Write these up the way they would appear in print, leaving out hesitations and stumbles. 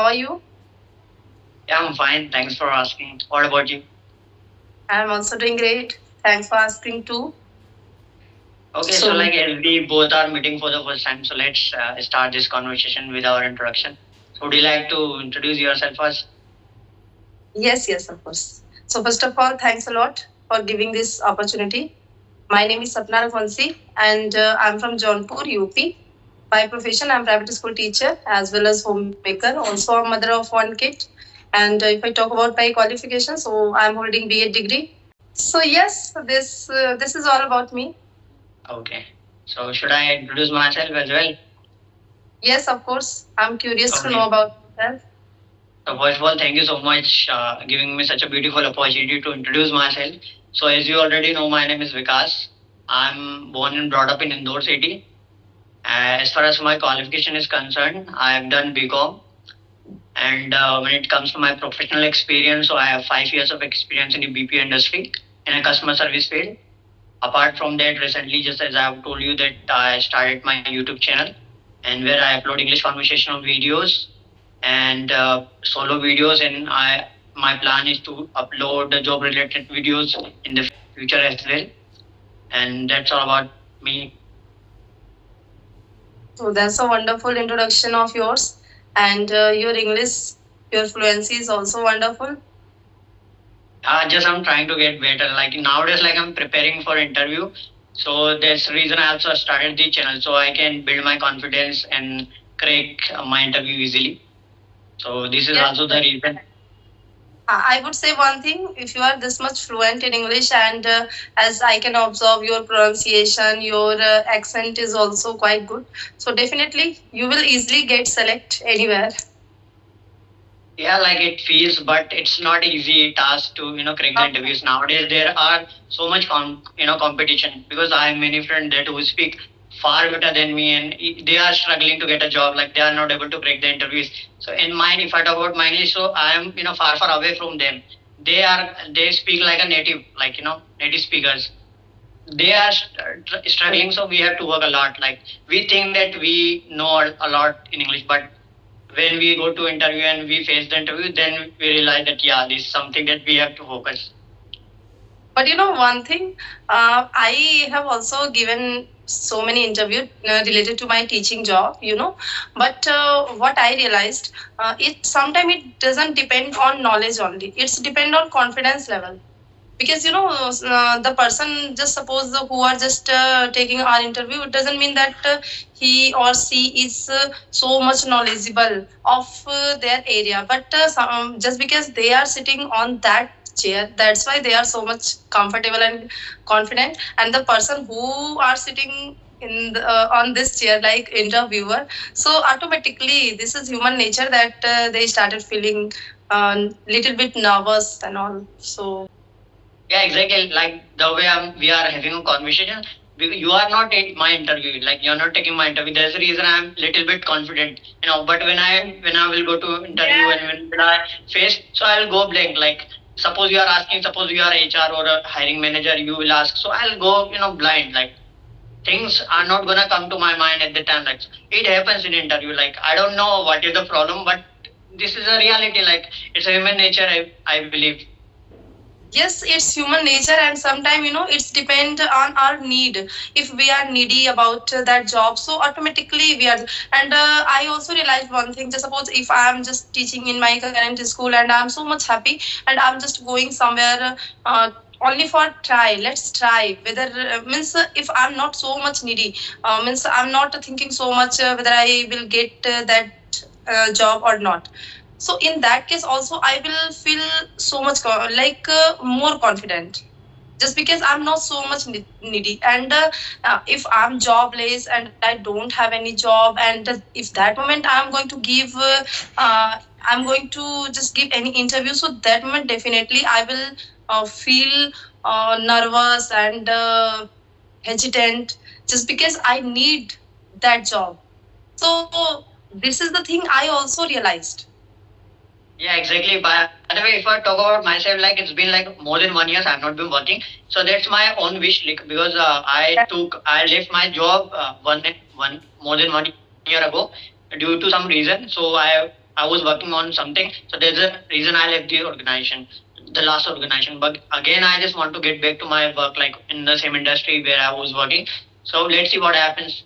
How are you? Yeah, I'm fine. Thanks for asking. What about you? I'm also doing great. Thanks for asking too. Okay, so like as we both are meeting for the first time, so let's start this conversation with our introduction. So would you like to introduce yourself first? Yes, of course. So first of all, thanks a lot for giving this opportunity. My name is Sapna Alfonsi and I'm from Jaunpur, UP. By profession, I'm private school teacher as well as homemaker. Also, a mother of one kid. And if I talk about my qualification, so I'm holding BA degree. So yes, this is all about me. Okay. So should I introduce myself as well? Yes, of course. I'm curious to know about myself. So first of all, thank you so much giving me such a beautiful opportunity to introduce myself. So as you already know, my name is Vikas. I'm born and brought up in Indore city. As far as my qualification is concerned, I have done BCom. And when it comes to my professional experience, so I have 5 years of experience in the BPO industry in a customer service field. Apart from that, recently, just as I have told you that I started my YouTube channel and where I upload English conversational videos and solo videos, and my plan is to upload the job related videos in the future as well. And that's all about me. So that's a wonderful introduction of yours, and your English, your fluency is also wonderful. Just I'm trying to get better. Like nowadays, like I'm preparing for interview, so that's the reason I also started the channel so I can build my confidence and crack my interview easily. So this is also the reason. I would say one thing: if you are this much fluent in English, and as I can observe, your pronunciation, your accent is also quite good. So definitely, you will easily get select anywhere. Yeah, like it feels, but it's not easy task to crack the interviews nowadays. There are so much competition because I have many friends that who speak far better than me, and they are struggling to get a job. Like they are not able to break the interviews. So in mine, if I talk about my English, so I am far away from them. They speak like a native, like native speakers. They are struggling, so we have to work a lot. Like we think that we know a lot in English, but when we go to interview and we face the interview, then we realize that yeah, this is something that we have to focus. But you know one thing, I have also given so many interviews related to my teaching job, but what I realized, it sometimes it doesn't depend on knowledge only. It's depend on confidence level. Because the person, just suppose who are just taking our interview, it doesn't mean that he or she is so much knowledgeable of their area, but just because they are sitting on that chair, that's why they are so much comfortable and confident. And the person who are sitting on this chair like interviewer, so automatically this is human nature that they started feeling little bit nervous and all. So yeah, exactly. Like the way we are having a conversation, you are not in my interview. Like you are not taking my interview. There's a reason I'm little bit confident, But when I will go to interview, and when I face, so I'll go blank. Like suppose you are asking, suppose you are HR or a hiring manager, you will ask. So I'll go blind. Like things are not gonna come to my mind at the time. Like it happens in interview. Like I don't know what is the problem, but this is a reality. Like it's a human nature. I believe. Yes, it's human nature, and sometimes it's depend on our need. If we are needy about that job, so automatically we are. And I also realized one thing: just suppose if I am just teaching in my current school and I'm so much happy, and I'm just going somewhere only for try, let's try whether means if I'm not so much needy, means I'm not thinking so much whether I will get that job or not. So in that case also I will feel so much more confident, just because I'm not so much needy. And if I'm jobless and I don't have any job, and if that moment I'm going to give I'm going to just give any interview, so that moment definitely I will feel nervous and hesitant, just because I need that job. So this is the thing I also realized. Yeah, exactly. By the way, if I talk about myself, like it's been like more than 1 year I've not been working. So that's my own wish, like because I left my job one more than 1 year ago due to some reason. So I I was working on something. So there's a reason I left the organization, the last organization. But again, I just want to get back to my work, like in the same industry where I was working. So let's see what happens.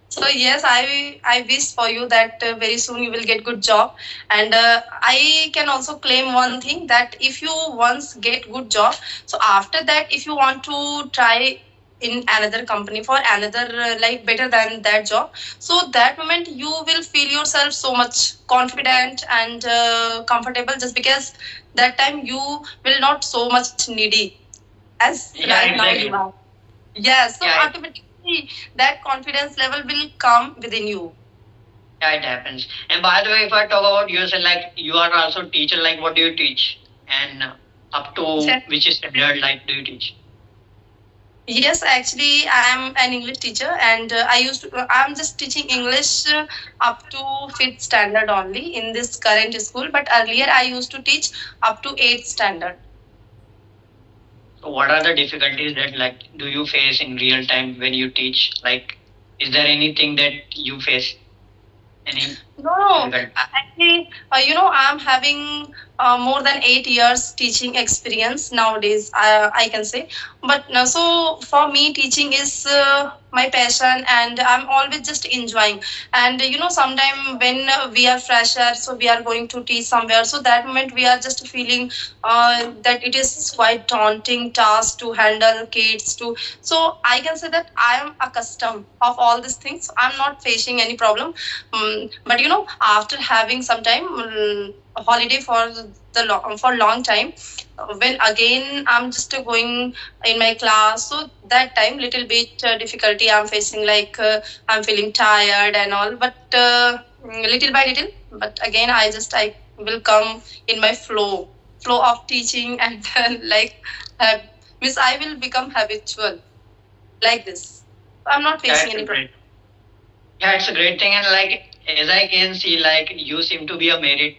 So yes, I wish for you that very soon you will get good job, and I can also claim one thing that if you once get good job, so after that if you want to try in another company for another like better than that job, so that moment you will feel yourself so much confident and comfortable, just because that time you will not so much needy as Yeah, right now exactly. you are. Yes, so Yeah, automatically that confidence level will come within you. yeah, it happens. And by the way, if I talk about yourself, like you are also teacher, like what do you teach? And up to Yes. which standard, like do you teach? Yes, actually, I am an English teacher, and I'm just teaching English up to fifth standard only in this current school. But earlier, I used to teach up to eighth standard. So what are the difficulties that like do you face in real time when you teach? Like, is there anything that you face? Any No, difficult? actually, I'm having more than 8 years teaching experience nowadays, I can say. But so for me, teaching is my passion, and I'm always just enjoying. And sometime when we are fresher, so we are going to teach somewhere. So that moment we are just feeling that it is quite daunting task to handle kids. So I can say that I am accustomed of all these things. I'm not facing any problem. But after having some time holiday for for long time, when again I'm just going in my class, so that time little bit difficulty I'm facing, like I'm feeling tired and all, but little by little, but again I will come in my flow of teaching, and like uh, miss I will become habitual like this. I'm not Yeah, facing it's any a problem. great. Yeah, it's a great thing, and like as I can see, like you seem to be a married,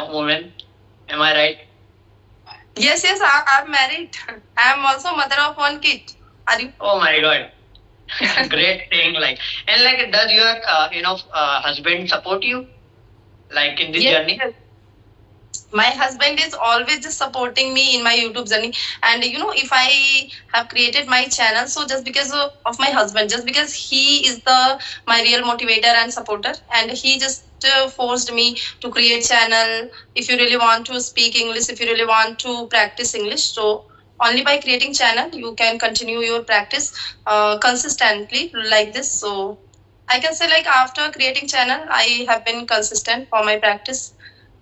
woman. Am I right? Yes, yes, I'm married. I'm also mother of one kid. Are you? Oh my god, great thing. Like, and like, does your husband support you like in this Yes, journey? yes. My husband is always just supporting me in my YouTube journey. And if I have created my channel, so just because of my husband, just because he is my real motivator and supporter, and he just forced me to create channel. If you really want to speak English, if you really want to practice English, so only by creating channel you can continue your practice consistently like this. So I can say, like, after creating channel, I have been consistent for my practice.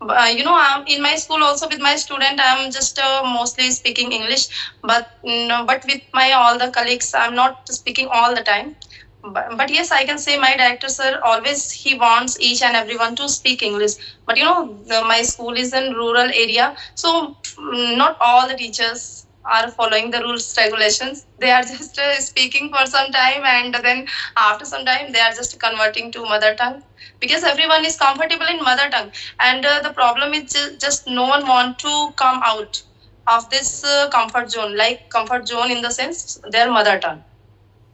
I'm in my school also with my student. I'm just mostly speaking English, but but with my all the colleagues, I'm not speaking all the time. But yes, I can say my director sir always he wants each and everyone to speak English. But my school is in rural area, so not all the teachers are following the rules regulations. They are just speaking for some time, and then after some time they are just converting to mother tongue, because everyone is comfortable in mother tongue, and the problem is just no one want to come out of this comfort zone, like comfort zone in the sense their mother tongue.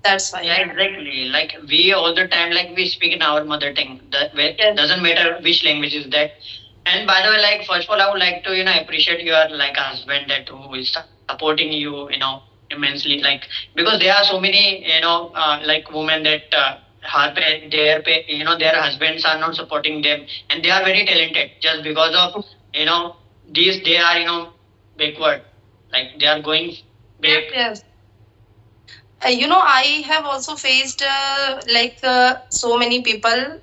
That's why. Yeah, exactly. Like we all the time, like we speak in our mother tongue. That Yes. doesn't matter which language is that. And by the way, like first of all, I would like to appreciate your like husband that who is supporting you, immensely. Like because there are so many like women that their husbands are not supporting them, and they are very talented just because of you know these they are backward, like they are going back. Yes. I have also faced so many people,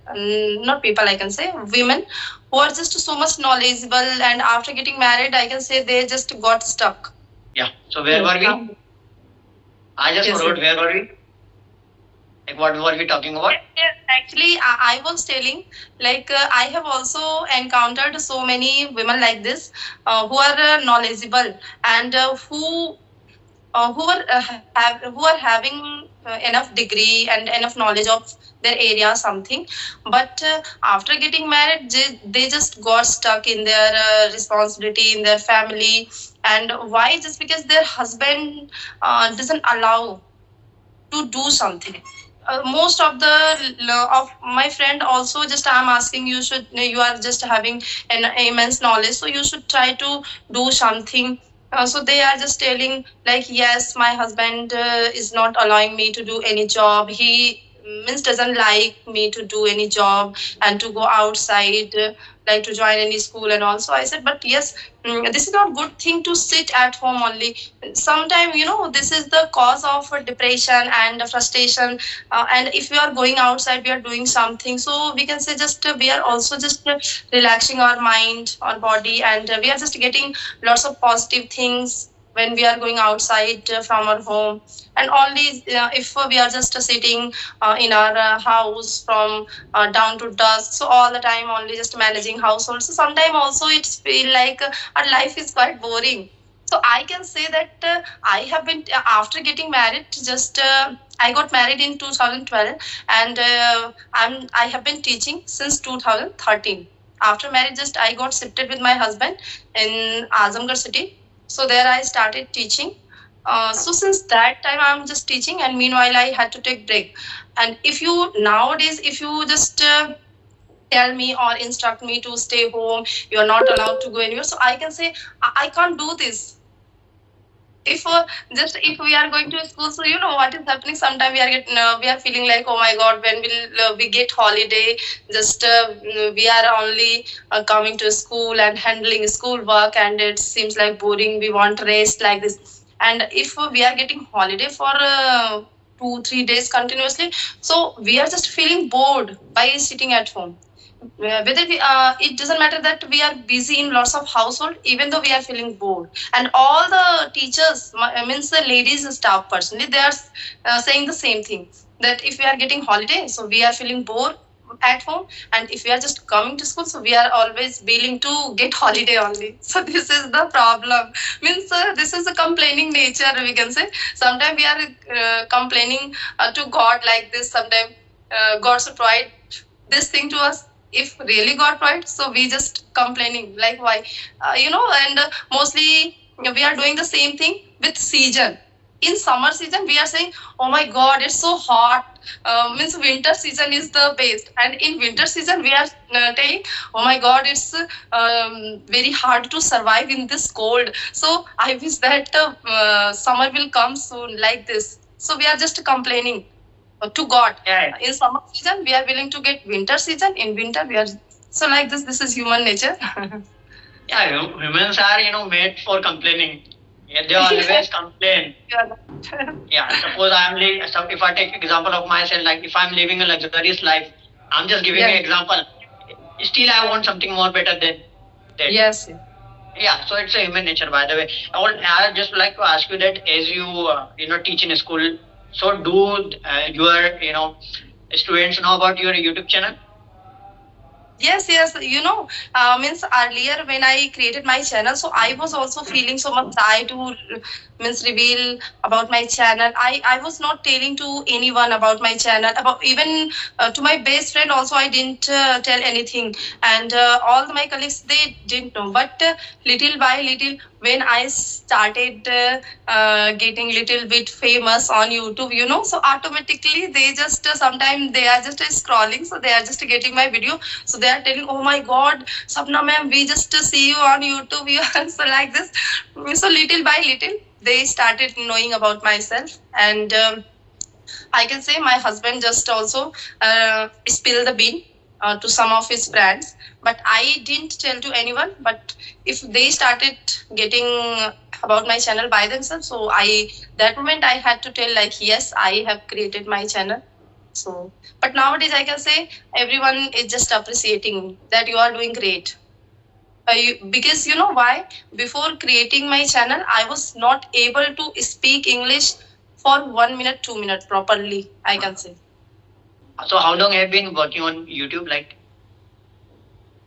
not people, I can say women, who are just so much knowledgeable, and after getting married, I can say they just got stuck. Yeah. So where were we? I just Yes. forgot where were we? Like what were we talking about? Yes, actually, I was telling, like, I have also encountered so many women like this, who are knowledgeable, and who are having enough degree and enough knowledge of their area something, but after getting married, they just got stuck in their responsibility in their family. And why? Just because their husband doesn't allow to do something. most of the of my friend also just I'm asking, you are just having an immense knowledge, so you should try to do something. So they are just telling like, yes, my husband is not allowing me to do any job. He means doesn't like me to do any job and to go outside, like to join any school and also. I said, but yes, this is not good thing to sit at home only. Sometimes, this is the cause of depression and frustration. And if we are going outside, we are doing something, so we can say just we are also just relaxing our mind, our body, and we are just getting lots of positive things when we are going outside from our home. And only if we are just sitting in our house from down to dusk, so all the time only just managing household, so sometimes also it's feel like our life is quite boring. So I can say that I have been after getting married, just I got married in 2012, and I have been teaching since 2013. After marriage, just I got shifted with my husband in Azamgarh city. So there I started teaching. So since that time I'm just teaching, and meanwhile I had to take break. And if you nowadays, if you just tell me or instruct me to stay home, you are not allowed to go anywhere, so I can say I can't do this. If just if we are going to school, so you know what is happening, sometimes we are feeling like, oh my god, when will we get holiday? Just we are only coming to school and handling school work, and it seems like boring, we want rest like this. And if we are getting holiday for 2 3 days continuously, so we are just feeling bored by sitting at home. Whether it doesn't matter that we are busy in lots of household, even though we are feeling bored. And all the teachers, means the ladies staff personally, they are saying the same thing, that if we are getting holiday, so we are feeling bored at home, and if we are just coming to school, so we are always willing to get holiday only. So this is the problem. Means this is a complaining nature, we can say. Sometimes we are complaining to God like this. Sometimes God should provide this thing to us. If really God provide, so we just complaining like, why? And mostly we are doing the same thing with season. In summer season we are saying, oh my god, it's so hot. Means winter season is the best. And in winter season we are telling, oh my god, it's very hard to survive in this cold. So I wish that summer will come soon, like this. So we are just complaining to God. Yeah, In summer season, we are willing to get winter season. In winter, we are so like this. This is human nature. yeah. Humans are made for complaining. Yeah, they always complain. Yeah, suppose if I take example of myself, like if I'm living a luxurious life, I'm just giving Yeah. an example. Still, I want something more better than that. Yes. Yeah, so it's a human nature, by the way. I just like to ask you that as you teach in a school, so do your students know about your YouTube channel? Yes. Means earlier when I created my channel, so I was also feeling so much shy to means reveal about my channel. I was not telling to anyone about my channel, about even to my best friend also I didn't tell anything. And all my colleagues, they didn't know. But little by little, when I started getting little bit famous on YouTube, so automatically they just sometimes they are just scrolling, so they are just getting my video, so they are telling, oh my god, Sapna ma'am, we just see you on YouTube. You are so like this. So little by little, they started knowing about myself. And I can say my husband just also spilled the bean to some of his friends, but I didn't tell to anyone. But if they started getting about my channel by themselves, so that moment I had to tell like, yes, I have created my channel. So, but nowadays I can say everyone is just appreciating that you are doing great. Because you know why? Before creating my channel, I was not able to speak English for 1 minute, 2 minutes properly, I can say. So how long have you been working on YouTube?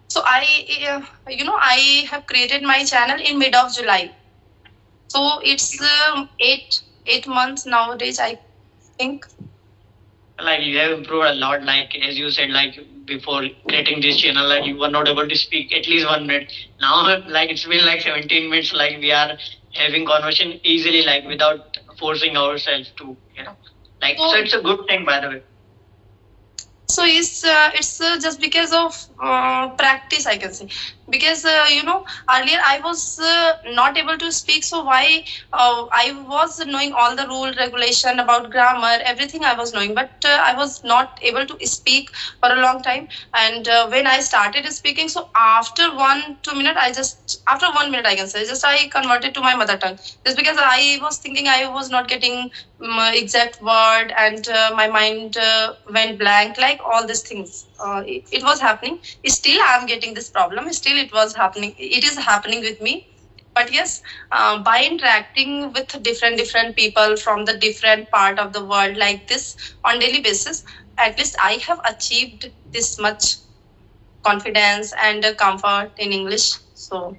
So I have created my channel in mid of July. So it's 8 months nowadays, I think. Like you have improved a lot. Like as you said, like before creating this channel, like you were not able to speak at least 1 minute. Now, like it's been like 17 minutes. Like we are having conversation easily, like without forcing ourselves to. Like, so it's a good thing, by the way. So it's just because of practice, I can say. Because earlier I was not able to speak. So why I was knowing all the rule regulation about grammar, everything I was knowing, but I was not able to speak for a long time. And when I started speaking, so after 1-2 minutes, after 1 minute, I can say, just I converted to my mother tongue. Just because I was thinking I was not getting exact word, and my mind went blank, like all these things. It was happening. Still I'm getting this problem. Still it is happening with me. But yes, by interacting with different people from the different part of the world like this on daily basis, at least I have achieved this much confidence and comfort in English. So